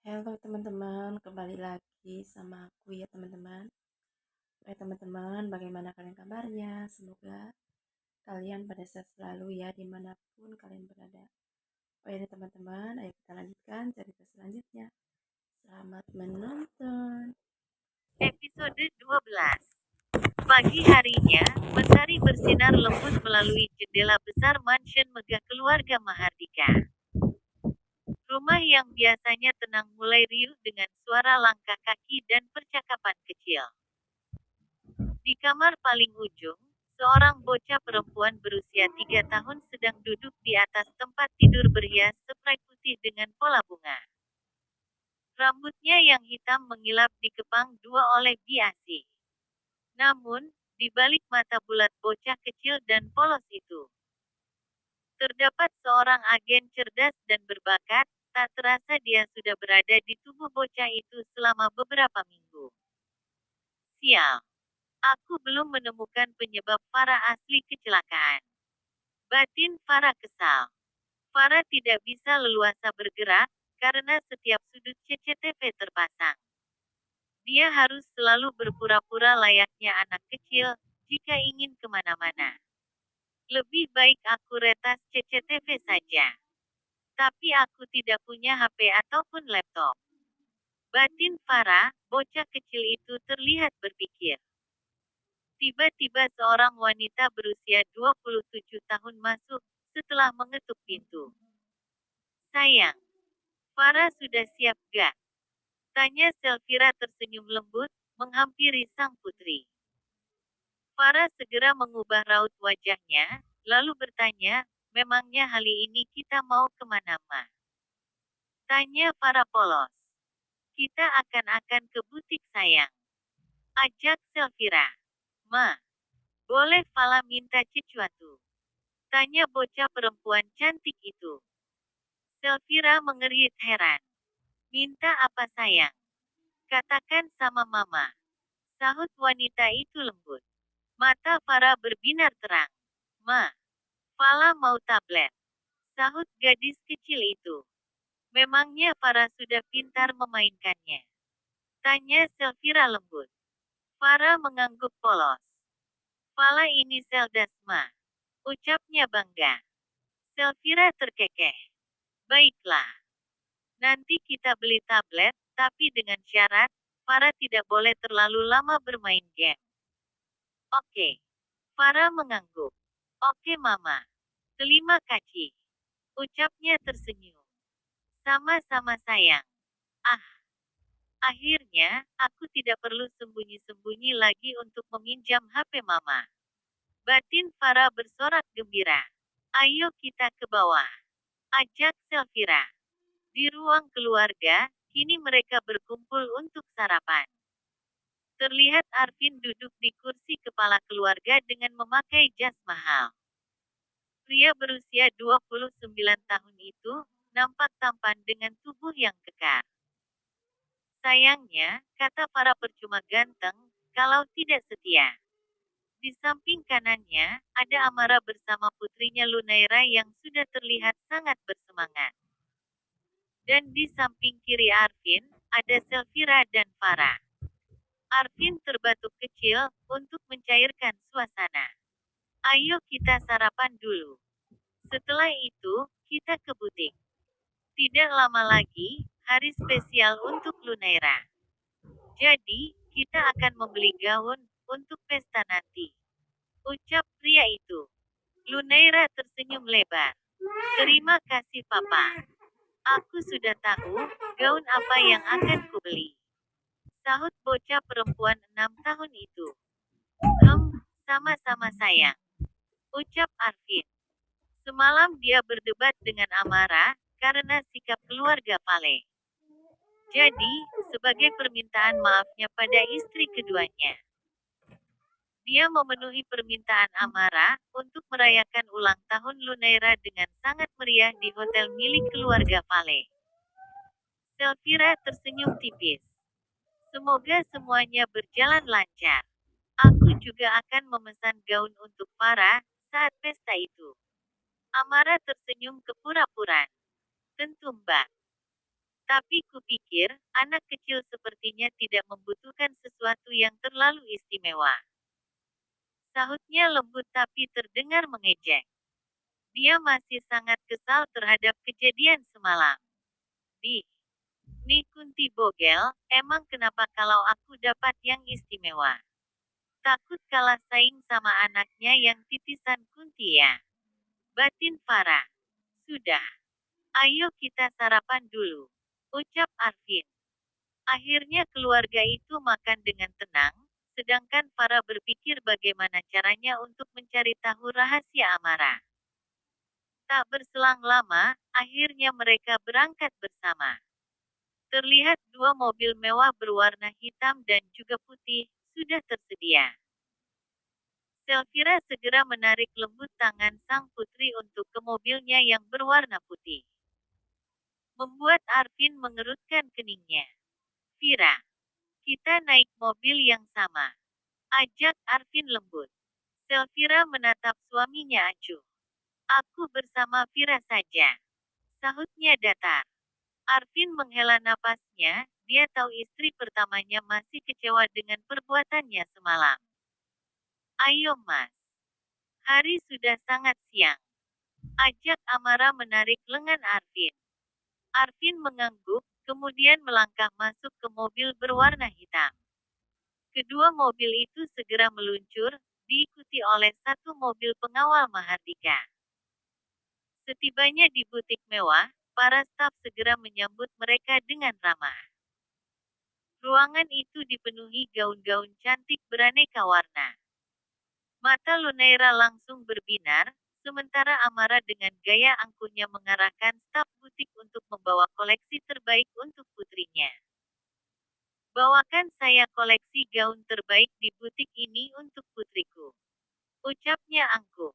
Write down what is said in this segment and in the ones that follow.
Halo teman-teman, kembali lagi sama aku ya teman-teman. Oke teman-teman, bagaimana kalian kabarnya? Semoga kalian pada sehat selalu ya dimanapun kalian berada. Oh ya teman-teman, ayo kita lanjutkan cerita selanjutnya. Selamat menonton. Episode 12. Pagi harinya, matahari bersinar lembut melalui jendela besar mansion megah keluarga Mahardika. Rumah yang biasanya tenang mulai riuh dengan suara langkah kaki dan percakapan kecil. Di kamar paling ujung, seorang bocah perempuan berusia 3 tahun sedang duduk di atas tempat tidur berhias spray putih dengan pola bunga. Rambutnya yang hitam mengilap dikepang dua oleh biasi. Namun, di balik mata bulat bocah kecil dan polos itu, terdapat seorang agen cerdas dan berbakat. Tak terasa dia sudah berada di tubuh bocah itu selama beberapa minggu. Sial, aku belum menemukan penyebab Farah asli kecelakaan. Batin Farah kesal. Farah tidak bisa leluasa bergerak, karena setiap sudut CCTV terpasang. Dia harus selalu berpura-pura layaknya anak kecil, jika ingin kemana-mana. Lebih baik aku retas CCTV saja. Tapi aku tidak punya HP ataupun laptop. Batin Farah, bocah kecil itu terlihat berpikir. Tiba-tiba seorang wanita berusia 27 tahun masuk, setelah mengetuk pintu. Sayang, Farah sudah siap gak? Tanya Selvira tersenyum lembut, menghampiri sang putri. Farah segera mengubah raut wajahnya, lalu bertanya, memangnya hari ini kita mau kemana, Ma? Tanya Farah polos. Kita akan ke butik sayang. Ajak Selvira. Ma, boleh Fala minta sesuatu? Tanya bocah perempuan cantik itu. Selvira mengerit heran. Minta apa sayang? Katakan sama mama. Sahut wanita itu lembut. Mata Farah berbinar terang. Ma, Fala mau tablet. Sahut gadis kecil itu. Memangnya Farah sudah pintar memainkannya? Tanya Selvira lembut. Farah mengangguk polos. Fala ini Seldasma. Ucapnya bangga. Selvira terkekeh. Baiklah. Nanti kita beli tablet, tapi dengan syarat, Farah tidak boleh terlalu lama bermain game. Oke. Farah mengangguk. Oke mama. Terima kasih. Ucapnya tersenyum. Sama-sama sayang. Ah, akhirnya, aku tidak perlu sembunyi-sembunyi lagi untuk meminjam HP mama. Batin Farah bersorak gembira. Ayo kita ke bawah. Ajak Selvira. Di ruang keluarga, kini mereka berkumpul untuk sarapan. Terlihat Arvin duduk di kursi kepala keluarga dengan memakai jas mahal. Pria berusia 29 tahun itu, nampak tampan dengan tubuh yang kekar. Sayangnya, kata para percuma ganteng, kalau tidak setia. Di samping kanannya, ada Amara bersama putrinya Lunaira yang sudah terlihat sangat bersemangat. Dan di samping kiri Arvin, ada Selvira dan Farah. Arvin terbatuk kecil, untuk mencairkan suasana. Ayo kita sarapan dulu. Setelah itu, kita ke butik. Tidak lama lagi, hari spesial untuk Lunaira. Jadi, kita akan membeli gaun, untuk pesta nanti. Ucap pria itu. Lunaira tersenyum lebar. Terima kasih papa. Aku sudah tahu, gaun apa yang akan kubeli. Sahut bocah perempuan 6 tahun itu. Sama-sama sayang. Ucap Arvin. Semalam dia berdebat dengan Amara, karena sikap keluarga Pale. Jadi, sebagai permintaan maafnya pada istri keduanya, dia memenuhi permintaan Amara, untuk merayakan ulang tahun Lunaira dengan sangat meriah di hotel milik keluarga Pale. Selvira tersenyum tipis. Semoga semuanya berjalan lancar. Aku juga akan memesan gaun untuk Farah, saat pesta itu. Amara tersenyum kepura-puraan. Tentu mbak. Tapi kupikir, anak kecil sepertinya tidak membutuhkan sesuatu yang terlalu istimewa. Sahutnya lembut tapi terdengar mengejek. Dia masih sangat kesal terhadap kejadian semalam. Di Kunti Bogel, emang kenapa kalau aku dapat yang istimewa? Takut kalah saing sama anaknya yang titisan Kunti ya. Batin Farah. Sudah. Ayo kita sarapan dulu. Ucap Arvin. Akhirnya keluarga itu makan dengan tenang, sedangkan Farah berpikir bagaimana caranya untuk mencari tahu rahasia Amara. Tak berselang lama, akhirnya mereka berangkat bersama. Terlihat dua mobil mewah berwarna hitam dan juga putih, sudah tersedia. Selvira segera menarik lembut tangan sang putri untuk ke mobilnya yang berwarna putih. Membuat Arvin mengerutkan keningnya. Vira, kita naik mobil yang sama. Ajak Arvin lembut. Selvira menatap suaminya acuh. Aku bersama Vira saja. Sahutnya datar. Arvin menghela napasnya, dia tahu istri pertamanya masih kecewa dengan perbuatannya semalam. Ayo mas. Hari sudah sangat siang. Ajak Amara menarik lengan Arvin. Arvin mengangguk, kemudian melangkah masuk ke mobil berwarna hitam. Kedua mobil itu segera meluncur, diikuti oleh satu mobil pengawal Mahardika. Setibanya di butik mewah, para staf segera menyambut mereka dengan ramah. Ruangan itu dipenuhi gaun-gaun cantik beraneka warna. Mata Lunaira langsung berbinar, sementara Amara dengan gaya angkuhnya mengarahkan staf butik untuk membawa koleksi terbaik untuk putrinya. Bawakan saya koleksi gaun terbaik di butik ini untuk putriku. Ucapnya angkuh.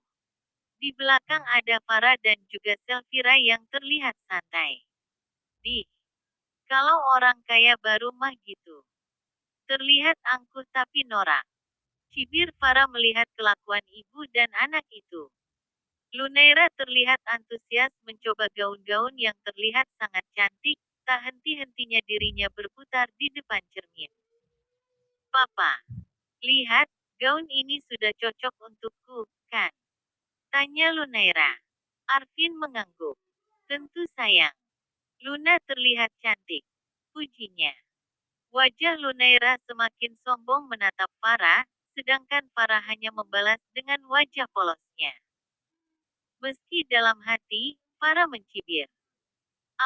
Di belakang ada Farah dan juga Selvira yang terlihat santai. Kalau orang kaya baru mah gitu. Terlihat angkuh tapi norak. Cibir Farah melihat kelakuan ibu dan anak itu. Lunaira terlihat antusias mencoba gaun-gaun yang terlihat sangat cantik, tak henti-hentinya dirinya berputar di depan cermin. Papa, lihat, gaun ini sudah cocok untukku, kan? Tanya Lunaira. Arvin mengangguk. Tentu sayang. Luna terlihat cantik. Pujinya. Wajah Lunaira semakin sombong menatap Farah, sedangkan Farah hanya membalas dengan wajah polosnya. Meski dalam hati, Farah mencibir.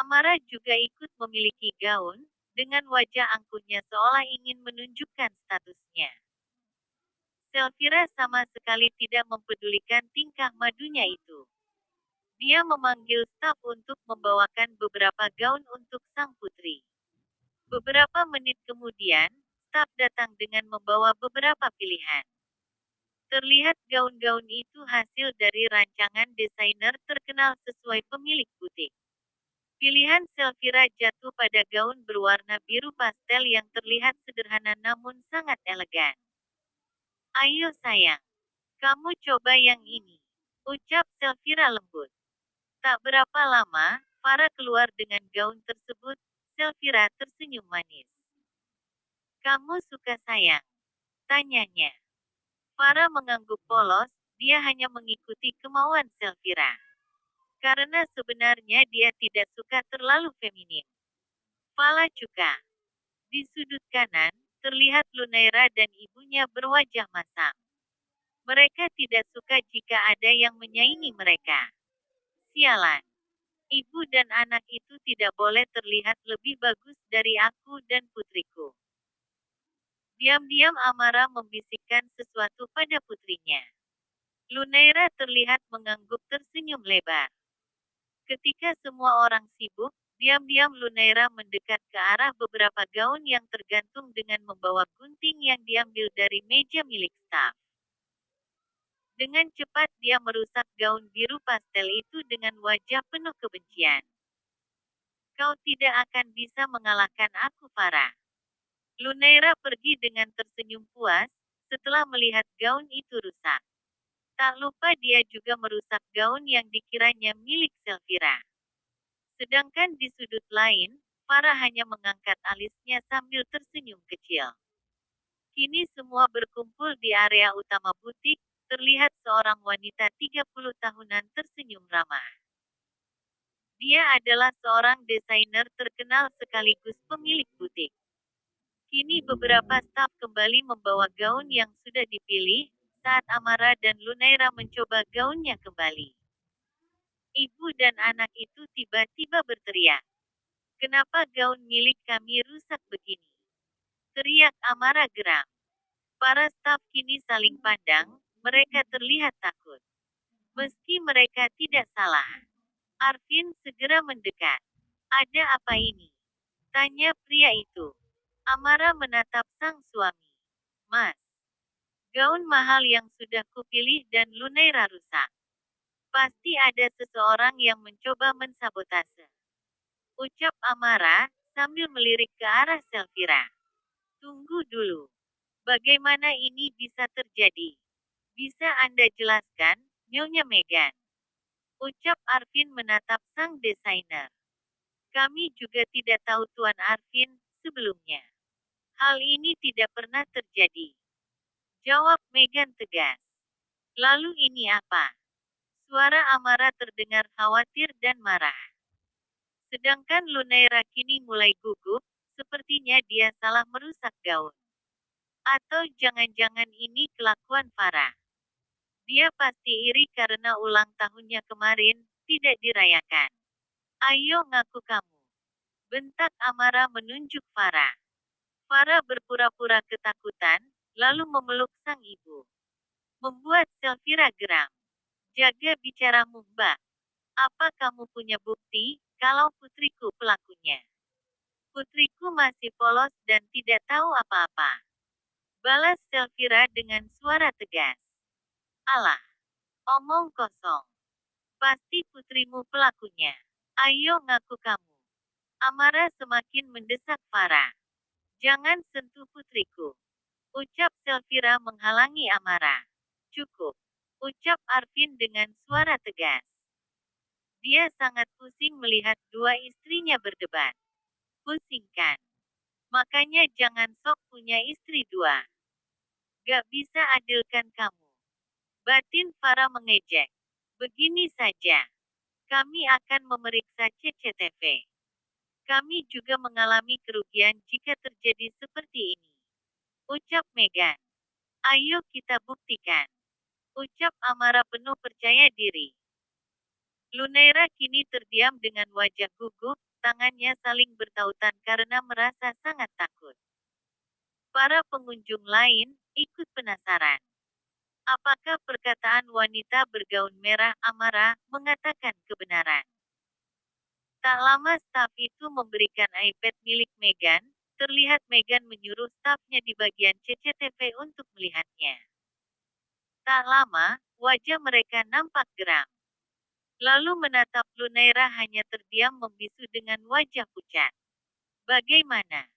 Amara juga ikut memiliki gaun, dengan wajah angkuhnya seolah ingin menunjukkan statusnya. Selvira sama sekali tidak mempedulikan tingkah madunya itu. Dia memanggil staf untuk membawakan beberapa gaun untuk sang putri. Beberapa menit kemudian, staf datang dengan membawa beberapa pilihan. Terlihat gaun-gaun itu hasil dari rancangan desainer terkenal sesuai pemilik butik. Pilihan Selvira jatuh pada gaun berwarna biru pastel yang terlihat sederhana namun sangat elegan. Ayo sayang, kamu coba yang ini. Ucap Selvira lembut. Tak berapa lama, Farah keluar dengan gaun tersebut. Selvira tersenyum manis. Kamu suka sayang? Tanyanya. Farah mengangguk polos, dia hanya mengikuti kemauan Selvira. Karena sebenarnya dia tidak suka terlalu feminin. Fala Cuka. Di sudut kanan, terlihat Lunaira dan ibunya berwajah masam. Mereka tidak suka jika ada yang menyaingi mereka. Sialan. Ibu dan anak itu tidak boleh terlihat lebih bagus dari aku dan putriku. Diam-diam Amara membisikkan sesuatu pada putrinya. Lunaira terlihat mengangguk tersenyum lebar. Ketika semua orang sibuk, diam-diam Lunaira mendekat ke arah beberapa gaun yang tergantung dengan membawa gunting yang diambil dari meja milik staf. Dengan cepat dia merusak gaun biru pastel itu dengan wajah penuh kebencian. Kau tidak akan bisa mengalahkan aku, Farah. Lunaira pergi dengan tersenyum puas, setelah melihat gaun itu rusak. Tak lupa dia juga merusak gaun yang dikiranya milik Selvira. Sedangkan di sudut lain, Farah hanya mengangkat alisnya sambil tersenyum kecil. Kini semua berkumpul di area utama butik, terlihat seorang wanita 30 tahunan tersenyum ramah. Dia adalah seorang desainer terkenal sekaligus pemilik butik. Kini beberapa staf kembali membawa gaun yang sudah dipilih, saat Amara dan Lunaira mencoba gaunnya kembali. Ibu dan anak itu tiba-tiba berteriak. "Kenapa gaun milik kami rusak begini?" teriak Amara geram. Para staf kini saling pandang, mereka terlihat takut. Meski mereka tidak salah. Arvin segera mendekat. "Ada apa ini?" tanya pria itu. Amara menatap sang suami. "Mas, gaun mahal yang sudah kupilih dan Lunaira rusak. Pasti ada seseorang yang mencoba mensabotase," ucap Amara, sambil melirik ke arah Selfira. "Tunggu dulu. Bagaimana ini bisa terjadi? Bisa Anda jelaskan, Nyonya Megan?" ucap Arvin menatap sang desainer. "Kami juga tidak tahu Tuan Arvin, sebelumnya. Hal ini tidak pernah terjadi," jawab Megan tegas. "Lalu ini apa?" Suara Amara terdengar khawatir dan marah. Sedangkan Lunaira kini mulai gugup, sepertinya dia salah merusak gaun. Atau jangan-jangan ini kelakuan Farah. Dia pasti iri karena ulang tahunnya kemarin tidak dirayakan. "Ayo ngaku kamu," bentak Amara menunjuk Farah. Farah berpura-pura ketakutan, lalu memeluk sang ibu. Membuat Selfira geram. "Jaga bicaramu, Mbak. Apa kamu punya bukti kalau putriku pelakunya?" "Putriku masih polos dan tidak tahu apa-apa," balas Selfira dengan suara tegas. "Alah, omong kosong. Pasti putrimu pelakunya. Ayo ngaku kamu." Amara semakin mendesak Farah. "Jangan sentuh putriku," ucap Selfira menghalangi Amara. "Cukup," ucap Arvin dengan suara tegas. Dia sangat pusing melihat dua istrinya berdebat. Pusing kan? Makanya jangan sok punya istri dua. Gak bisa adilkan kamu. Batin Farah mengejek. "Begini saja. Kami akan memeriksa CCTV. Kami juga mengalami kerugian jika terjadi seperti ini," ucap Megan. "Ayo kita buktikan," ucap Amara penuh percaya diri. Lunaira kini terdiam dengan wajah gugup, tangannya saling bertautan karena merasa sangat takut. Para pengunjung lain ikut penasaran. Apakah perkataan wanita bergaun merah Amara mengatakan kebenaran? Tak lama staf itu memberikan iPad milik Megan, terlihat Megan menyuruh stafnya di bagian CCTV untuk melihatnya. Tak lama, wajah mereka nampak geram. Lalu menatap Lunaira hanya terdiam membisu dengan wajah pucat. "Bagaimana?"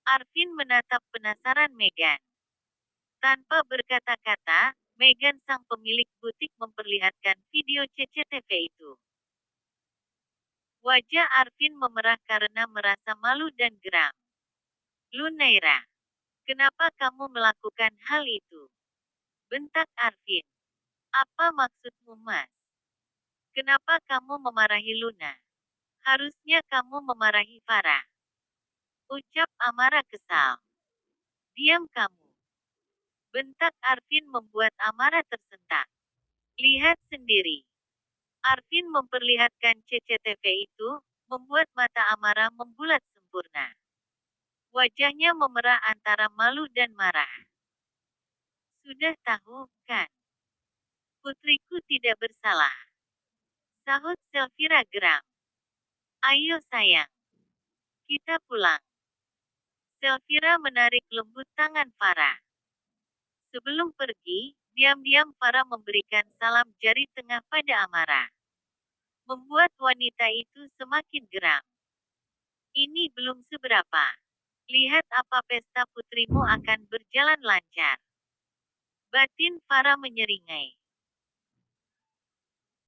Arvin menatap penasaran Megan. Tanpa berkata-kata, Megan sang pemilik butik memperlihatkan video CCTV itu. Wajah Arvin memerah karena merasa malu dan geram. "Lunaira, kenapa kamu melakukan hal itu?" bentak Arvin. "Apa maksudmu, Mas? Kenapa kamu memarahi Luna? Harusnya kamu memarahi Farah," ucap Amara kesal. "Diam kamu," bentak Arvin membuat Amara tersentak. "Lihat sendiri." Arvin memperlihatkan CCTV itu, membuat mata Amara membulat sempurna. Wajahnya memerah antara malu dan marah. "Sudah tahu, kan? Putriku tidak bersalah," sahut Selfira geram. "Ayo sayang, kita pulang." Selfira menarik lembut tangan Farah. Sebelum pergi, diam-diam Farah memberikan salam jari tengah pada Amara. Membuat wanita itu semakin geram. "Ini belum seberapa. Lihat apa pesta putrimu akan berjalan lancar." Batin Farah menyeringai.